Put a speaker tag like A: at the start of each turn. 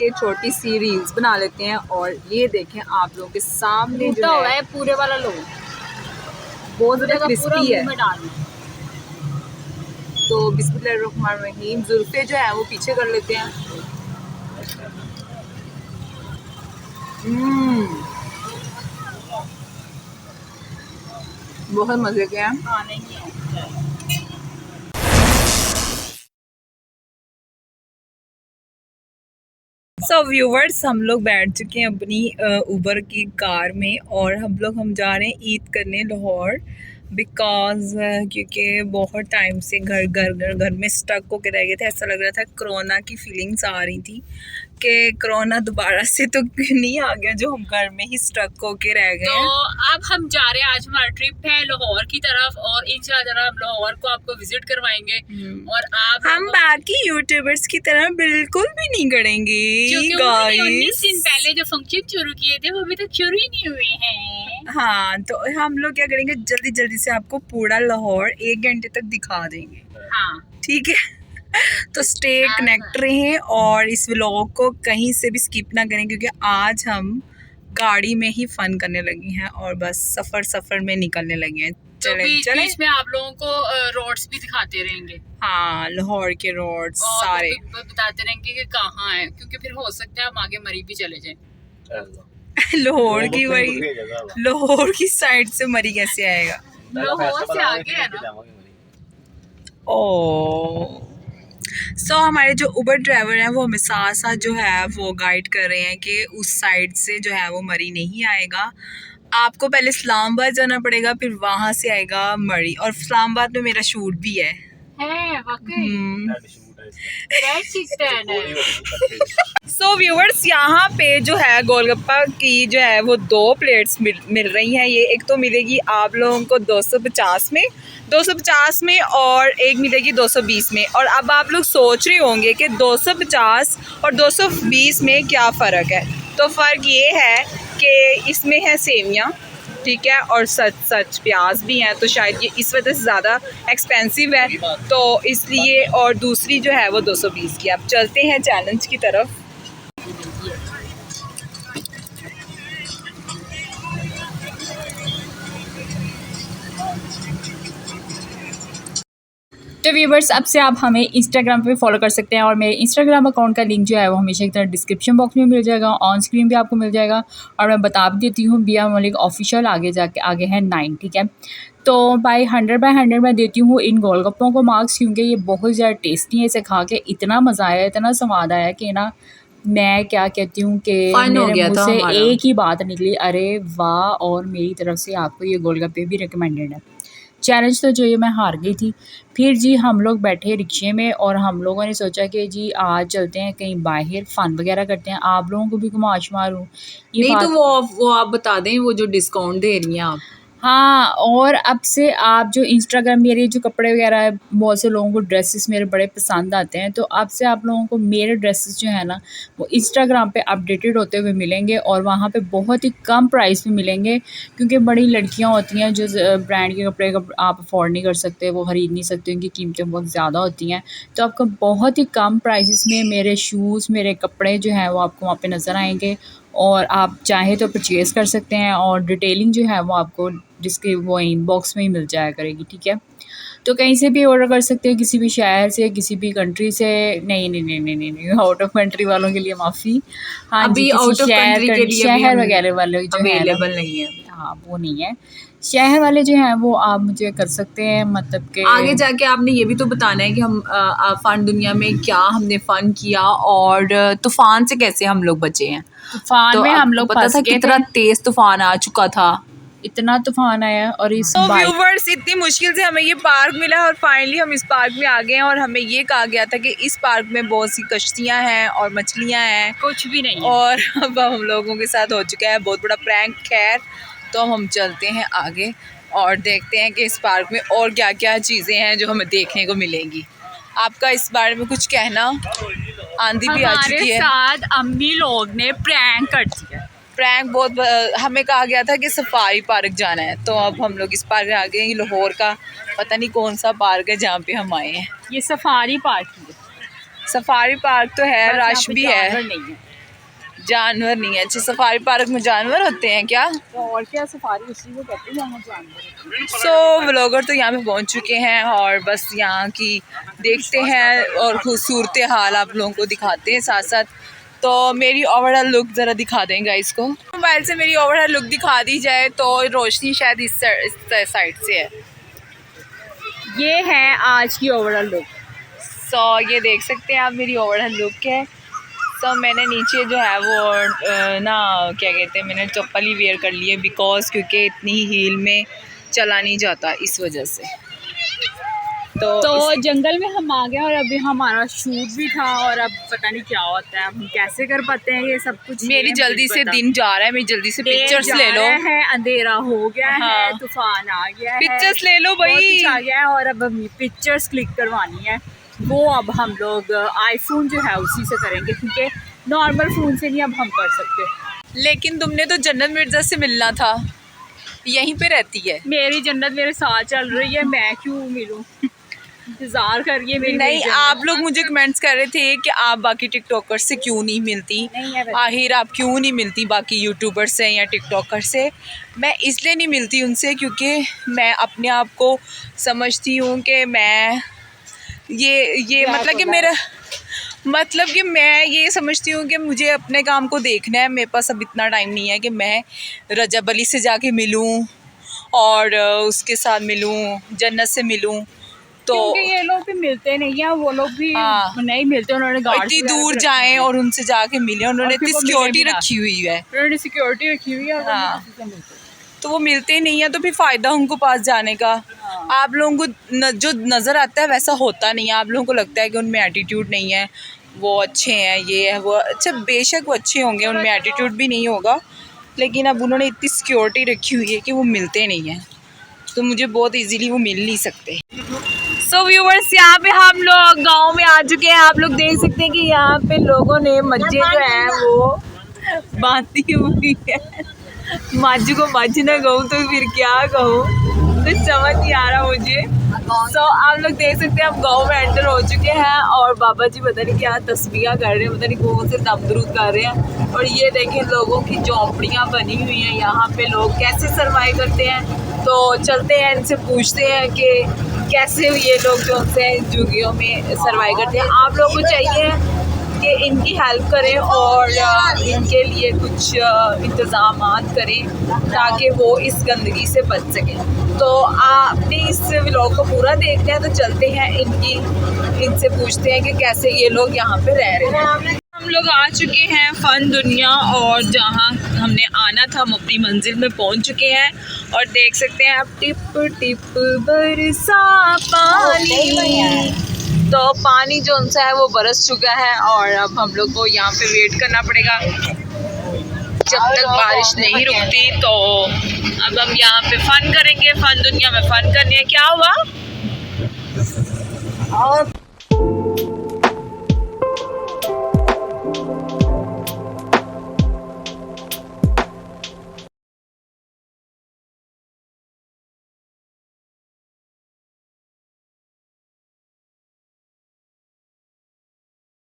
A: के छोटी सी रील्स बना लेते हैं। और ये देखें आप लोगों के सामने जो है
B: पूरे वाला लो,
A: बहुत ज़्यादा क्रिस्पी है।
B: में डालना।
A: तो बिस्मिल्लाहिर्रहमानिर्रहीम जुल्फे जो है वो पीछे कर लेते हैं। बहुत मज़े के हैं। सो व्यूवर्स, हम लोग बैठ चुके हैं अपनी उबर की कार में और हम जा रहे हैं ईद करने लाहौर। बिकॉज़ क्योंकि बहुत टाइम से घर में स्टक होकर रह गए थे। ऐसा लग रहा था कोरोना की फीलिंग्स आ रही थी कि कोरोना दोबारा से तो नहीं आ गया जो हम घर में ही स्टक होके रह गए हैं।
B: तो अब हम जा रहे हैं, आज हमारा ट्रिप है लाहौर की तरफ और इंशाल्लाह हम लाहौर को आपको विजिट करवाएंगे। और आप
A: हम बाकी यूट्यूबर्स की तरह बिल्कुल भी नहीं करेंगे।
B: 19 दिन पहले जो फंक्शन शुरू किए थे वो अभी तक शुरू ही नहीं हुए हैं।
A: हाँ, तो हम लोग क्या करेंगे, जल्दी जल्दी से आपको पूरा लाहौर 1 घंटे तक दिखा देंगे।
B: हाँ,
A: ठीक है। तो स्टे कनेक्ट रहें और इस व्लॉग को कहीं से भी स्किप ना करें, क्योंकि आज हम गाड़ी में ही फन करने लगे हैं और बस सफर में निकलने लगे हैं। चलें
B: बीच में आप लोगों को रोड्स भी दिखाते रहेंगे।
A: हाँ, लाहौर के रोड्स सारे
B: बताते रहेंगे कि कहाँ है, क्योंकि फिर हो सकता है हम आगे मरी भी चले जाएं।
A: लाहौर की साइड से मरी कैसे आएगा?
B: लाहौर से आगे है ना।
A: सो हमारे जो उबर ड्राइवर हैं वो हमें साथ साथ जो है वो गाइड कर रहे हैं कि उस साइड से जो है वो मरी नहीं आएगा। आपको पहले इस्लामाबाद जाना पड़ेगा, फिर वहाँ से आएगा मरी। और इस्लामाबाद में मेरा शूट भी है। सो व्यूवर्स, यहाँ पे जो है गोलगप्पा की जो है वो 2 प्लेट्स मिल रही हैं। ये एक तो मिलेगी आप लोगों को 250 में और एक मिलेगी 220 में। और अब आप लोग सोच रहे होंगे कि 250 और 220 में क्या फ़र्क है। तो फ़र्क ये है कि इसमें है सेवियाँ, ठीक है, और सच प्याज भी हैं, तो शायद ये इस वजह से ज़्यादा एक्सपेंसिव है, तो इसलिए। और दूसरी जो है वो 220 की। अब चलते हैं चैलेंज की तरफ।
B: तो व्यूवर्स, अब से आप हमें इंस्टाग्राम पे फॉलो कर सकते हैं और मेरे इंस्टाग्राम अकाउंट का लिंक जो है वो हमेशा की तरह डिस्क्रिप्शन बॉक्स में मिल जाएगा, ऑन स्क्रीन भी आपको मिल जाएगा। और मैं बता भी देती हूँ, बिया मलिक ऑफिशियल आगे है 9, ठीक है। तो बाय 100/100 मैं देती हूँ इन गोलगप्पों को मार्क्स, क्योंकि ये बहुत ज़्यादा टेस्टी है। इसे खा के इतना मज़ा आया, इतना स्वाद आया कि ना मैं क्या कहती हूँ कि मेरे मुँह से एक ही बात निकली, अरे वाह। और मेरी तरफ से आपको ये गोलगप्पे भी रिकमेंडेड है। चैलेंज तो जो ये मैं हार गई थी। फिर जी हम लोग बैठे रिक्शे में और हम लोगों ने सोचा कि जी आज चलते हैं कहीं बाहर, फ़न वगैरह करते हैं, आप लोगों को भी घुमाश मारूँ।
A: नहीं तो वो आप बता दें, वो जो डिस्काउंट दे रही हैं आप।
B: हाँ, और अब से आप जो इंस्टाग्राम, मेरे जो कपड़े वगैरह है, बहुत से लोगों को ड्रेसेस मेरे बड़े पसंद आते हैं, तो अब से आप लोगों को मेरे ड्रेसेस जो है ना वो इंस्टाग्राम पे अपडेटेड होते हुए मिलेंगे और वहाँ पे बहुत ही कम प्राइस में मिलेंगे। क्योंकि बड़ी लड़कियाँ होती हैं जो ब्रांड के कपड़े आप अफोर्ड नहीं कर सकते, वो ख़रीद नहीं सकते, उनकी कीमतें बहुत ज़्यादा होती हैं। तो आपको बहुत ही कम प्राइसेस में मेरे शूज़, मेरे कपड़े जो हैं वो आपको वहाँ पे नज़र आएंगे और आप चाहें तो परचेज़ कर सकते हैं। और डिटेलिंग जो है वो आपको जिसके वो इनबॉक्स में ही मिल जाया करेगी, ठीक है। तो कहीं से भी ऑर्डर कर सकते हैं, किसी भी शहर से, किसी भी कंट्री से। नहीं, आउट ऑफ कंट्री वालों के लिए माफ़ी। हाँ जी, किसी शहर वगैरह वाले जो
A: अवेलेबल नहीं है।
B: हाँ, वो नहीं है। शहर वाले जो हैं वो आप मुझे कर सकते हैं, मतलब कि
A: आगे जाके आपने ये भी तो बताना है कि हम फ़न दुनिया में क्या हमने फ़न किया और तूफ़ान से कैसे हम लोग बचे हैं।
B: तूफ़ान में हम लोग
A: पता था कितना तेज़ तूफ़ान आ चुका था,
B: इतना तूफान आया। और इस
A: व्यूवर्स, इतनी मुश्किल से हमें ये पार्क मिला और फाइनली हम इस पार्क में आ गए हैं। और हमें ये कहा गया था कि इस पार्क में बहुत सी कश्तियाँ हैं और मछलियाँ हैं,
B: कुछ भी नहीं।
A: और अब हम लोगों के साथ हो चुका है बहुत बड़ा प्रैंक। खैर, तो हम चलते हैं आगे और देखते हैं कि इस पार्क में और क्या क्या चीज़ें हैं जो हमें देखने को मिलेंगी। आपका इस बारे में कुछ कहना? आंधी भी आ चुकी है।
B: हमारे साथ अम्मी लोग ने प्रैंक कर दिया।
A: प्रैंक बहुत हमें कहा गया था कि सफारी पार्क जाना है, तो अब हम लोग इस पार्क में आ गए हैं। लाहौर का पता नहीं कौन सा पार्क है जहाँ पे हम आए हैं।
B: ये सफारी पार्क है।
A: सफारी पार्क तो है, रश भी है।
B: नहीं है।
A: जानवर नहीं है। अच्छा, सफारी पार्क में जानवर होते हैं क्या?
B: तो और क्या, सफारी उसी को कहते हैं जहाँ जानवर।
A: सो व्लॉगर तो यहाँ पे पहुँच चुके हैं और बस यहाँ की देखते हैं और खूबसूरत हाल आप लोगों को दिखाते हैं साथ साथ। तो मेरी ओवरऑल लुक ज़रा दिखा दें गाइस को। मोबाइल से मेरी ओवरऑल लुक दिखा दी जाए तो रोशनी शायद इस साइड से है।
B: ये है आज की ओवरऑल लुक।
A: सो ये देख सकते हैं आप मेरी ओवरऑल लुक है। तो मैंने नीचे जो है वो ना क्या कहते हैं, मैंने चप्पल ही वेयर कर ली है बिकॉज क्योंकि इतनी हील में चला नहीं जाता इस वजह से। तो
B: जंगल में हम आ गए और अभी हमारा शूट भी था और अब पता नहीं क्या होता है, हम कैसे कर पाते हैं ये सब कुछ।
A: मेरी जल्दी से दिन जा रहा है, मेरी जल्दी से पिक्चर्स ले लो।
B: है अंधेरा हो गया
A: हाँ।
B: है, तूफान आ गया है,
A: पिक्चर्स ले लो भाई,
B: आ गया है और अब हम पिक्चर्स क्लिक करवानी है। वो अब हम लोग आईफोन जो है उसी से करेंगे क्योंकि नॉर्मल फ़ोन से नहीं अब हम कर सकते।
A: लेकिन तुमने तो जन्नत मिर्जा से मिलना था, यहीं पे रहती है।
B: मेरी जन्नत मेरे साथ चल रही है, मैं क्यों मिलूं? इंतजार करिए मेरी।
A: नहीं, आप लोग मुझे कमेंट्स कर रहे थे कि आप बाकी टिकटॉकर से क्यों नहीं मिलती, आखिर आप क्यों नहीं मिलती बाकी यूट्यूबर से या टिकटॉकर से। मैं इसलिए नहीं मिलती उनसे क्योंकि मैं अपने आप को समझती हूँ कि मैं ये मतलब कि मेरा मतलब कि मैं ये समझती हूँ कि मुझे अपने काम को देखना है। मेरे पास अब इतना टाइम नहीं है कि मैं रजब अली से जाके मिलूँ और उसके साथ मिलूँ, जन्नत से मिलूँ। तो
B: ये लोग भी मिलते नहीं है, वो लोग भी नहीं मिलते। उन्होंने
A: इतनी दूर जाएं और उनसे जाके मिले, उन्होंने इतनी सिक्योरिटी रखी हुई है,
B: उन्होंने सिक्योरिटी रखी हुई है।
A: हाँ, तो वो मिलते नहीं है तो फिर फ़ायदा उनको पास जाने का। आप लोगों को जो नज़र आता है वैसा होता नहीं है। आप लोगों को लगता है कि उनमें एटीट्यूड नहीं है, वो अच्छे हैं, ये है वो। अच्छा, बेशक वो अच्छे होंगे, उनमें एटीट्यूड भी नहीं होगा, लेकिन अब उन्होंने इतनी सिक्योरिटी रखी हुई है कि वो मिलते नहीं हैं, तो मुझे बहुत इजीली वो मिल नहीं सकते। सो व्यूवर्स, यहाँ पे हम लोग गांव में आ चुके हैं। आप लोग देख सकते हैं कि यहाँ पे लोगों ने मज्जे जो है वो बांधी हुई है। माजू को मज ना कहूँ तो फिर क्या कहूँ, तो समझ नहीं आ रहा मुझे। सो आप लोग देख सकते हैं हम गांव में एंटर हो चुके हैं और बाबा जी पता नहीं क्या तस्बीह कर रहे हैं, पता नहीं कौन से दमदरूद कर रहे हैं। और ये देखें लोगों की झोंपड़ियाँ बनी हुई हैं, यहाँ पे लोग कैसे सर्वाइव करते हैं। तो चलते हैं इनसे पूछते हैं कि कैसे ये लोग जो से झुग्गियों में सर्वाइव करते हैं। आप लोगों को चाहिए कि इनकी हेल्प करें और इनके लिए कुछ इंतज़ाम करें ताकि वो इस गंदगी से बच सकें। तो आपने इस व्लॉग को पूरा देखना है, तो चलते हैं इनसे पूछते हैं कि कैसे ये लोग यहाँ पे रह रहे हैं। हम लोग आ चुके हैं फ़न दुनिया और जहाँ हमने आना था हम अपनी मंजिल में पहुँच चुके हैं। और देख सकते हैं आप टिप टिप बरसा पानी, तो पानी जो उनसा है वो बरस चुका है और अब हम लोग को यहाँ पे वेट करना पड़ेगा जब तक बारिश नहीं रुकती। तो अब हम यहाँ पे फ़न करेंगे, फ़न दुनिया में फ़न करने। क्या हुआ? और